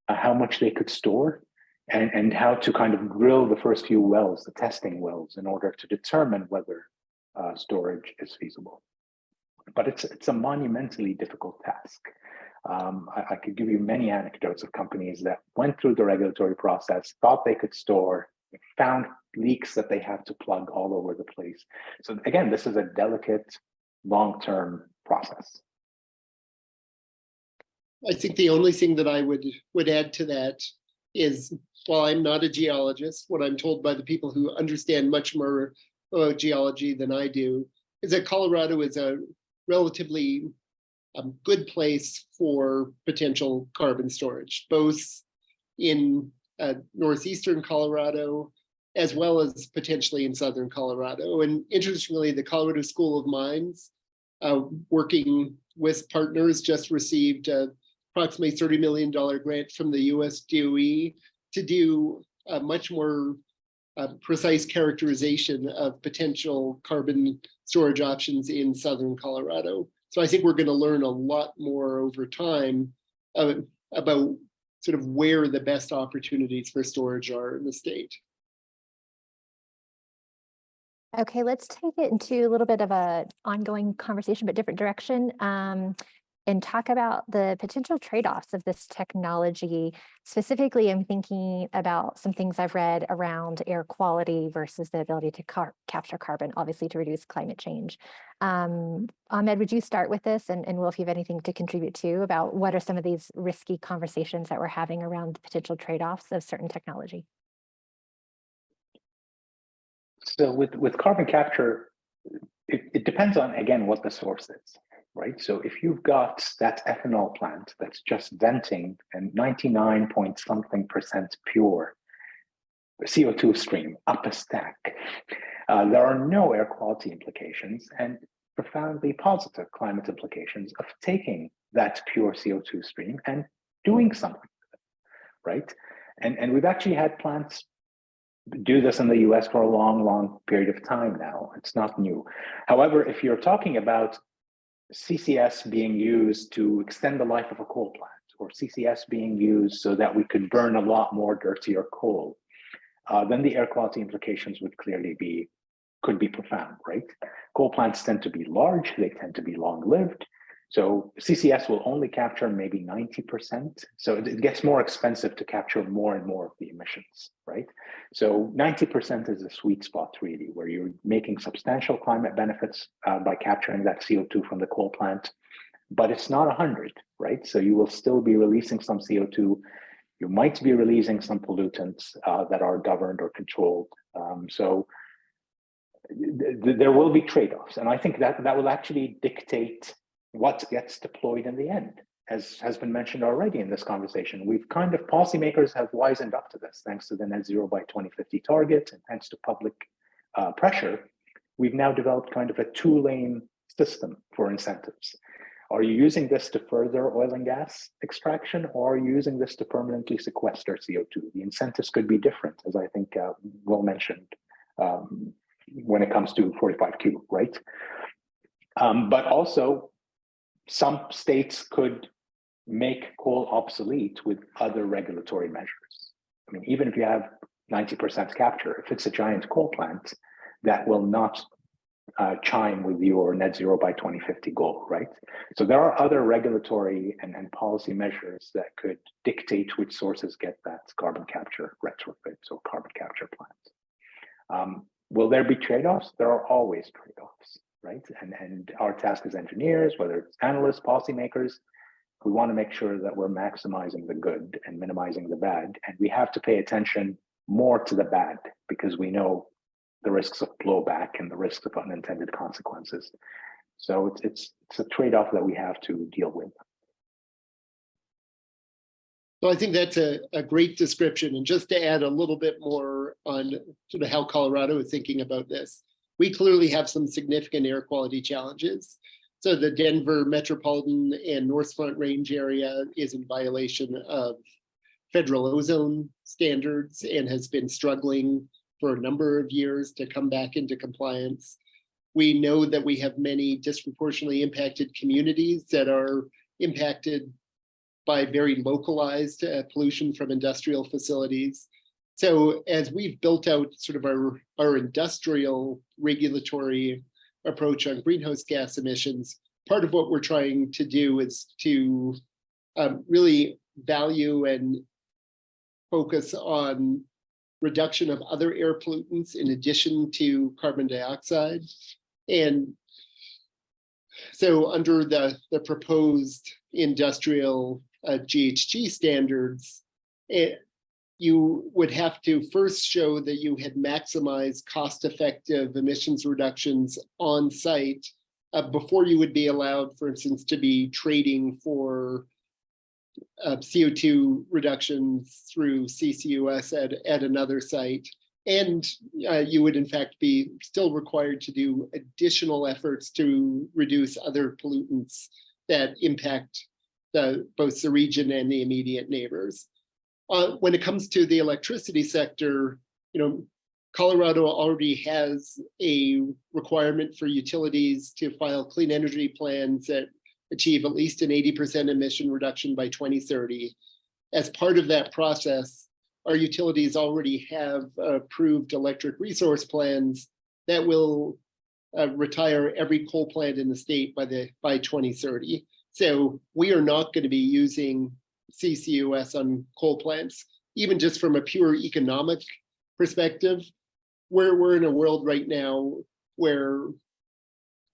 how much they could store, and how to kind of drill the first few wells, the testing wells, in order to determine whether storage is feasible. But it's a monumentally difficult task. I could give you many anecdotes of companies that went through the regulatory process, thought they could store, found leaks that they have to plug all over the place. So again, this is a delicate, long-term process. I think the only thing that I would add to that is, while I'm not a geologist, what I'm told by the people who understand much more about geology than I do is that Colorado is a relatively good place for potential carbon storage, both in northeastern Colorado, as well as potentially in southern Colorado. And interestingly, the Colorado School of Mines, working with partners, just received approximately $30 million grant from the US DOE to do much more precise characterization of potential carbon storage options in southern Colorado. So I think we're going to learn a lot more over time about sort of where the best opportunities for storage are in the state. Okay, let's take it into a little bit of a ongoing conversation, but different direction, and talk about the potential trade-offs of this technology. Specifically, I'm thinking about some things I've read around air quality versus the ability to capture carbon, obviously to reduce climate change. Ahmed, would you start with this? And Will, if you have anything to contribute to about what are some of these risky conversations that we're having around potential trade-offs of certain technology? So with carbon capture, it depends on, again, what the source is, right? So if you've got that ethanol plant that's just venting and 99 point something% pure CO2 stream up a stack, there are no air quality implications and profoundly positive climate implications of taking that pure CO2 stream and doing something with it, right? And we've actually had plants do this in the US for a long period of time now. It's not new. However, if you're talking about CCS being used to extend the life of a coal plant, or CCS being used so that we could burn a lot more dirtier coal, then the air quality implications would clearly could be profound, right? Coal plants tend to be large, they tend to be long-lived. So CCS will only capture maybe 90%. So it gets more expensive to capture more and more of the emissions, right? So 90% is a sweet spot really, where you're making substantial climate benefits by capturing that CO2 from the coal plant, but it's not 100, right? So you will still be releasing some CO2. You might be releasing some pollutants that are governed or controlled. So there will be trade-offs. And I think that will actually dictate what gets deployed in the end, as has been mentioned already in this conversation. We've kind of, policymakers have wisened up to this, thanks to the net zero by 2050 target and thanks to public pressure. We've now developed kind of a two-lane system for incentives. Are you using this to further oil and gas extraction, or are you using this to permanently sequester CO2? The incentives could be different, as I think Will mentioned, when it comes to 45Q, right? But also, some states could make coal obsolete with other regulatory measures. I mean, even if you have 90% capture, if it's a giant coal plant, that will not chime with your net zero by 2050 goal, right? So there are other regulatory and policy measures that could dictate which sources get that carbon capture retrofits or carbon capture plants. Will there be trade-offs? There are always trade-offs, right? And our task as engineers, whether it's analysts, policymakers, we want to make sure that we're maximizing the good and minimizing the bad. And we have to pay attention more to the bad because we know the risks of blowback and the risks of unintended consequences. So it's a trade-off that we have to deal with. So I think that's a great description. And just to add a little bit more on sort of how Colorado is thinking about this, we clearly have some significant air quality challenges. So the Denver metropolitan and North Front Range area is in violation of federal ozone standards and has been struggling for a number of years to come back into compliance. We know that we have many disproportionately impacted communities that are impacted by very localized pollution from industrial facilities. So as we've built out sort of our industrial regulatory approach on greenhouse gas emissions, part of what we're trying to do is to really value and focus on reduction of other air pollutants in addition to carbon dioxide. And so under the proposed industrial GHG standards, you would have to first show that you had maximized cost-effective emissions reductions on site before you would be allowed, for instance, to be trading for CO2 reductions through CCUS at another site. And you would in fact be still required to do additional efforts to reduce other pollutants that impact both the region and the immediate neighbors. When it comes to the electricity sector, Colorado already has a requirement for utilities to file clean energy plans that achieve at least an 80% emission reduction by 2030. As part of that process, our utilities already have approved electric resource plans that will retire every coal plant in the state by 2030. So we are not going to be using CCUS on coal plants, even just from a pure economic perspective. We're in a world right now where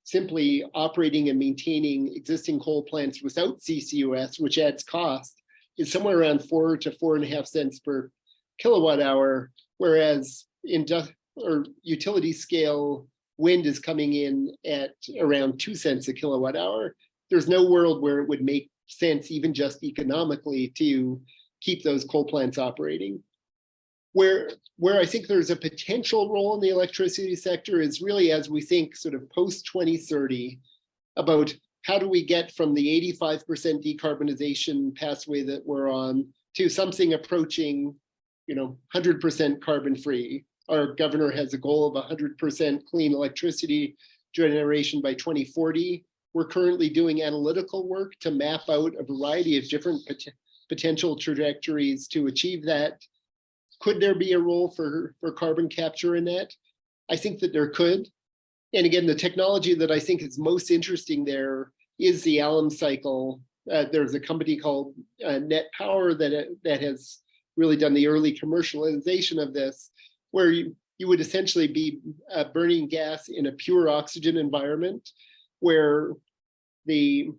simply operating and maintaining existing coal plants without CCUS, which adds cost, is somewhere around 4 to 4.5 cents per kilowatt hour, whereas utility scale wind is coming in at around 2 cents a kilowatt hour. There's no world where it would make sense, even just economically, to keep those coal plants operating. Where I think there's a potential role in the electricity sector is really as we think sort of post 2030 about how do we get from the 85% decarbonization pathway that we're on to something approaching, 100% carbon free. Our governor has a goal of 100% clean electricity generation by 2040. We're currently doing analytical work to map out a variety of different potential trajectories to achieve that. Could there be a role for carbon capture in that? I think that there could. And again, the technology that I think is most interesting there is the alum cycle. There's a company called Net Power that has really done the early commercialization of this, where you would essentially be burning gas in a pure oxygen environment, where the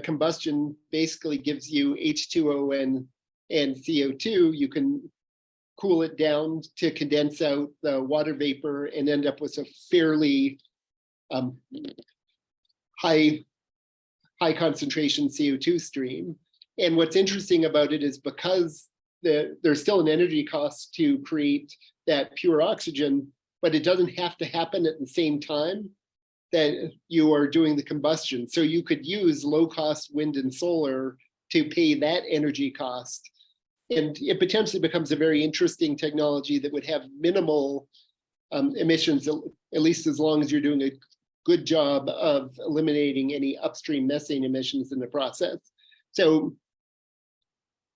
combustion basically gives you H2O and CO2. You can cool it down to condense out the water vapor and end up with a fairly high concentration CO2 stream. And what's interesting about it is because there's still an energy cost to create that pure oxygen, but it doesn't have to happen at the same time that you are doing the combustion. So you could use low-cost wind and solar to pay that energy cost. And it potentially becomes a very interesting technology that would have minimal emissions, at least as long as you're doing a good job of eliminating any upstream methane emissions in the process. So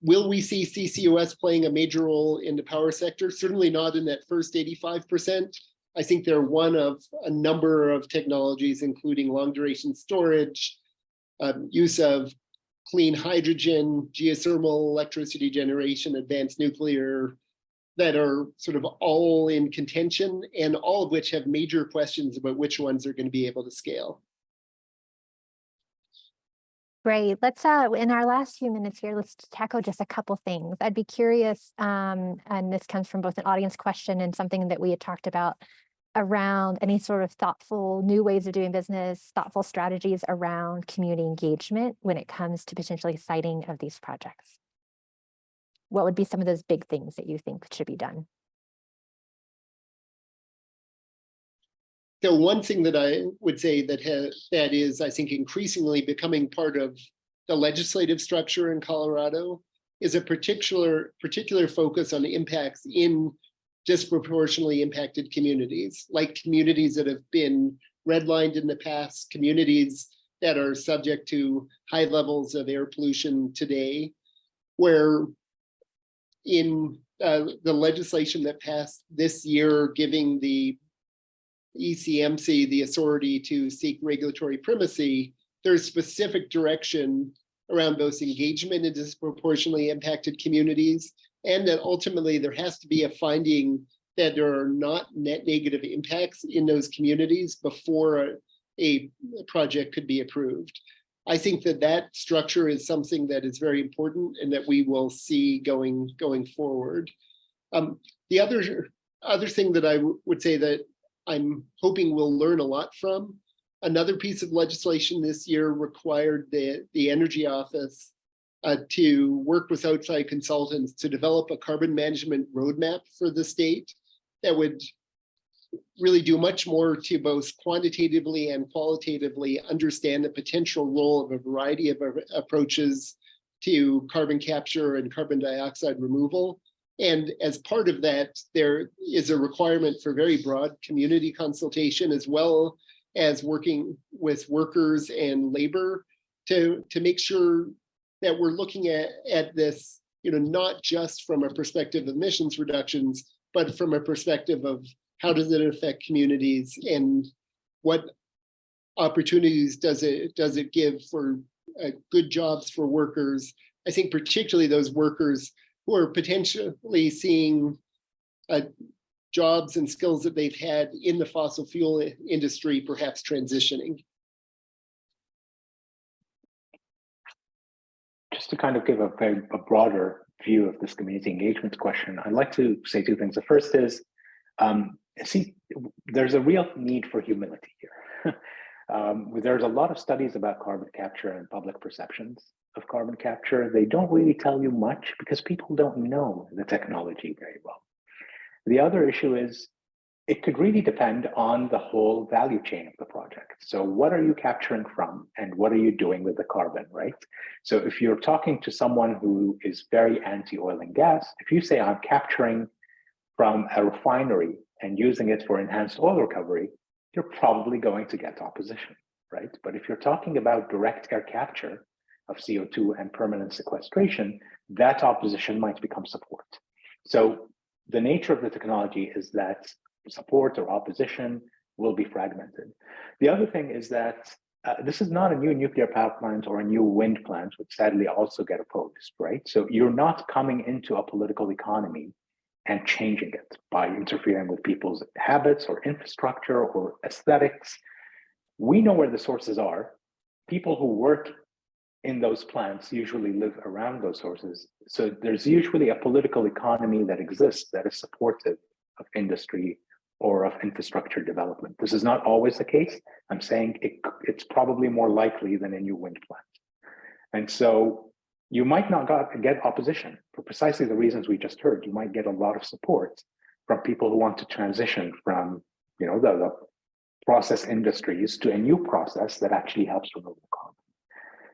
will we see CCUS playing a major role in the power sector? Certainly not in that first 85%. I think they're one of a number of technologies, including long duration storage, use of clean hydrogen, geothermal electricity generation, advanced nuclear, that are sort of all in contention, and all of which have major questions about which ones are going to be able to scale. Great. Let's in our last few minutes here, let's tackle just a couple things. I'd be curious, and this comes from both an audience question and something that we had talked about around any sort of thoughtful new ways of doing business, thoughtful strategies around community engagement when it comes to potentially siting of these projects. What would be some of those big things that you think should be done? So one thing that I would say that is, I think, increasingly becoming part of the legislative structure in Colorado is a particular focus on impacts in disproportionately impacted communities, like communities that have been redlined in the past, communities that are subject to high levels of air pollution today, where in the legislation that passed this year, giving the ECMC the authority to seek regulatory primacy, there's specific direction around both engagement in disproportionately impacted communities, and that ultimately there has to be a finding that there are not net negative impacts in those communities before a project could be approved. I think that structure is something that is very important and that we will see going forward. The other thing that I would say that I'm hoping we'll learn a lot from, another piece of legislation this year required the Energy Office to work with outside consultants to develop a carbon management roadmap for the state that would really do much more to both quantitatively and qualitatively understand the potential role of a variety of approaches to carbon capture and carbon dioxide removal, And as part of that, there is a requirement for very broad community consultation, as well as working with workers and labor to make sure that we're looking at this, not just from a perspective of emissions reductions, but from a perspective of how does it affect communities and what opportunities does it give for good jobs for workers. I think particularly those workers who are potentially seeing jobs and skills that they've had in the fossil fuel industry perhaps transitioning. Just to kind of give a broader view of this community engagement question, I'd like to say two things. The first is, see, there's a real need for humility here. There's a lot of studies about carbon capture and public perceptions of carbon capture. They don't really tell you much because people don't know the technology very well. The other issue is it could really depend on the whole value chain of the project. So what are you capturing from and what are you doing with the carbon, right? So if you're talking to someone who is very anti-oil and gas, if you say I'm capturing from a refinery and using it for enhanced oil recovery, you're probably going to get opposition, right? But if you're talking about direct air capture of CO2 and permanent sequestration, that opposition might become support. So the nature of the technology is that support or opposition will be fragmented. The other thing is that this is not a new nuclear power plant or a new wind plant, which sadly also get opposed, right? So you're not coming into a political economy and changing it by interfering with people's habits or infrastructure or aesthetics. We know where the sources are. People who work in those plants usually live around those sources. So there's usually a political economy that exists that is supportive of industry or of infrastructure development. This is not always the case. I'm saying it's probably more likely than a new wind plant. And so you might not get opposition for precisely the reasons we just heard. You might get a lot of support from people who want to transition from, the process industries to a new process that actually helps remove the carbon.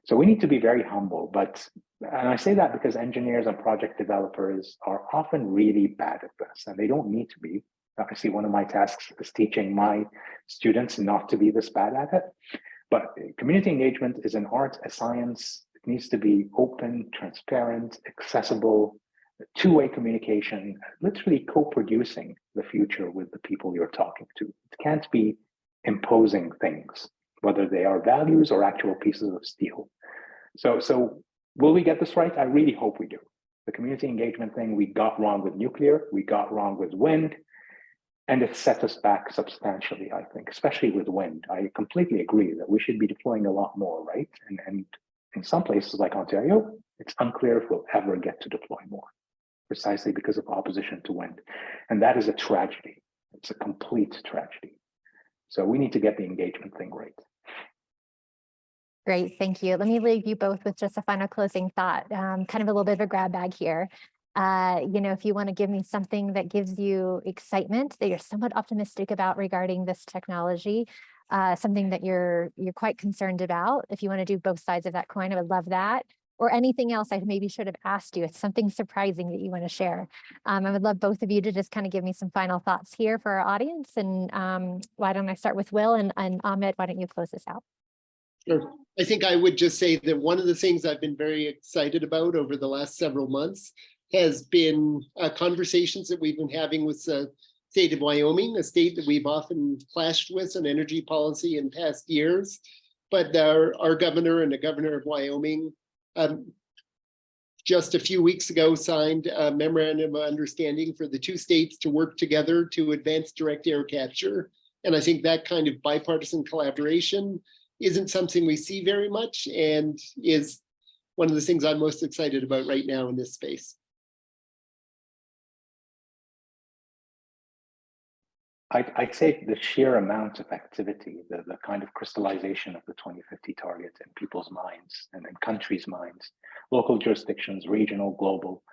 So we need to be very humble, and I say that because engineers and project developers are often really bad at this, and they don't need to be. Obviously, one of my tasks is teaching my students not to be this bad at it. But community engagement is an art, a science. It needs to be open, transparent, accessible, two-way communication, literally co-producing the future with the people you're talking to. It can't be imposing things, whether they are values or actual pieces of steel. So will we get this right? I really hope we do. The community engagement thing we got wrong with nuclear, we got wrong with wind, and it set us back substantially, I think, especially with wind. I completely agree that we should be deploying a lot more, right? And in some places like Ontario, it's unclear if we'll ever get to deploy more, precisely because of opposition to wind. And that is a tragedy. It's a complete tragedy. So we need to get the engagement thing right. Great, thank you. Let me leave you both with just a final closing thought, kind of a little bit of a grab bag here. If you want to give me something that gives you excitement, that you're somewhat optimistic about regarding this technology, something that you're quite concerned about, if you want to do both sides of that coin, I would love that. Or anything else I maybe should have asked you. It's something surprising that you want to share. I would love both of you to just kind of give me some final thoughts here for our audience. And why don't I start with Will, and Ahmed, why don't you close this out? Sure. I think I would just say that one of the things I've been very excited about over the last several months has been conversations that we've been having with the state of Wyoming, a state that we've often clashed with on energy policy in past years. But our governor and the governor of Wyoming just a few weeks ago signed a memorandum of understanding for the two states to work together to advance direct air capture. And I think that kind of bipartisan collaboration isn't something we see very much, and is one of the things I'm most excited about right now in this space. I'd say the sheer amount of activity, the kind of crystallization of the 2050 target in people's minds and in countries' minds, local jurisdictions, regional, global,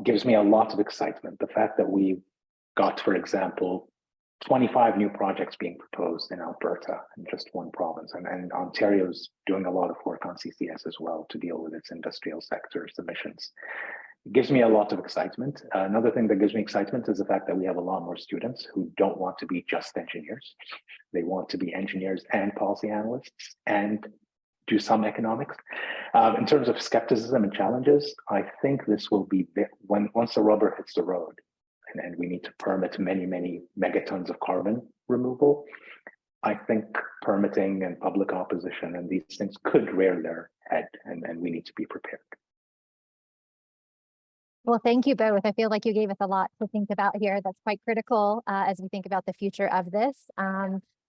gives me a lot of excitement. The fact that we got, for example, 25 new projects being proposed in Alberta in just one province, and Ontario's doing a lot of work on CCS as well to deal with its industrial sector's emissions. It gives me a lot of excitement. Another thing that gives me excitement is the fact that we have a lot more students who don't want to be just engineers. They want to be engineers and policy analysts and do some economics. In terms of skepticism and challenges, I think this will be once the rubber hits the road and we need to permit many, many megatons of carbon removal. I think permitting and public opposition and these things could rear their head, and we need to be prepared. Well, thank you both. I feel like you gave us a lot to think about here. That's quite critical as we think about the future of this.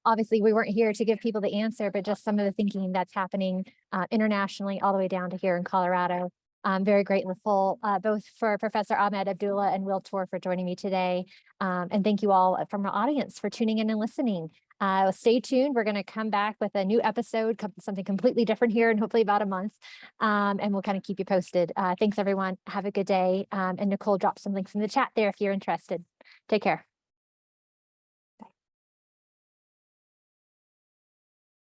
Obviously, we weren't here to give people the answer, but just some of the thinking that's happening internationally all the way down to here in Colorado. I'm very grateful both for Professor Ahmed Abdulla and Will Toor for joining me today. And thank you all from our audience for tuning in and listening. Stay tuned. We're going to come back with a new episode, something completely different here in hopefully about a month. And we'll kind of keep you posted. Thanks, everyone. Have a good day. And Nicole, drop some links in the chat there if you're interested. Take care.